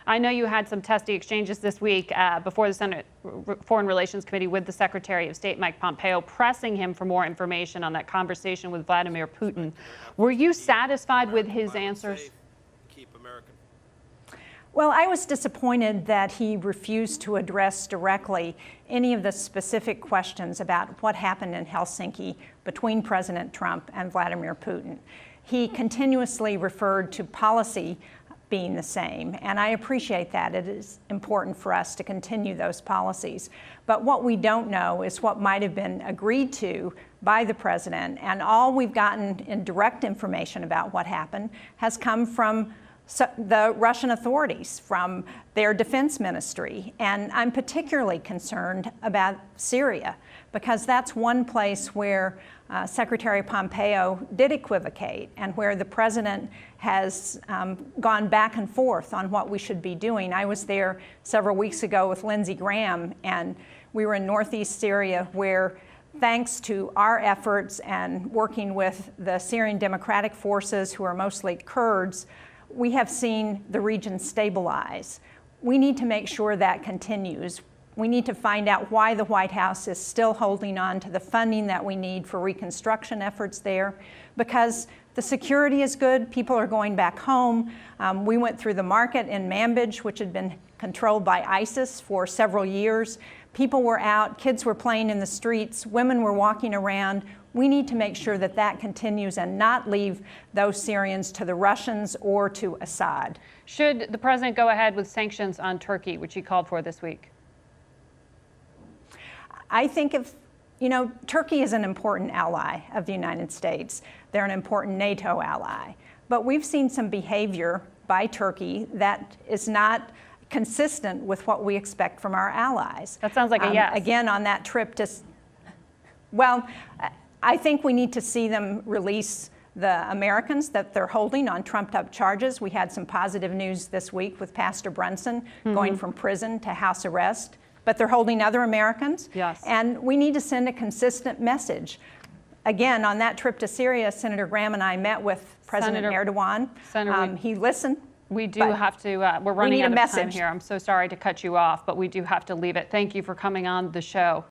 I know you had some testy exchanges this week before the Senate Foreign Relations Committee with the Secretary of State, Mike Pompeo, pressing him for more information on that conversation with Vladimir Putin. Were you satisfied with his answers? Well, I was disappointed that he refused to address directly any of the specific questions about what happened in Helsinki between President Trump and Vladimir Putin. He continuously referred to policy being the same, and I appreciate that. It is important for us to continue those policies. But what we don't know is what might have been agreed to by the president, and all we've gotten in direct information about what happened has come from the Russian authorities, from their defense ministry. And I'm particularly concerned about Syria, because that's one place where Secretary Pompeo did equivocate and where the president has gone back and forth on what we should be doing. I was there several weeks ago with Lindsey Graham, and we were in northeast Syria where, thanks to our efforts and working with the Syrian Democratic Forces, who are mostly Kurds, we have seen the region stabilize. We need to make sure that continues. We need to find out why the White House is still holding on to the funding that we need for reconstruction efforts there, because the security is good, people are going back home. We went through the market in Manbij, which had been controlled by ISIS for several years. People were out, kids were playing in the streets, women were walking around. We need to make sure that that continues and not leave those Syrians to the Russians or to Assad. Should the president go ahead with sanctions on Turkey, which he called for this week? I think Turkey is an important ally of the United States. They're an important NATO ally. But we've seen some behavior by Turkey that is not consistent with what we expect from our allies. That sounds like a yes. Again, on that trip to, well, I think we need to see them release the Americans that they're holding on trumped-up charges. We had some positive news this week with Pastor Brunson going from prison to house arrest, but they're holding other Americans. Yes. And we need to send a consistent message. Again, on that trip to Syria, Senator Graham and I met with President Erdogan. He listened. We do have to, we're running out of time here. I'm so sorry to cut you off, but we do have to leave it. Thank you for coming on the show.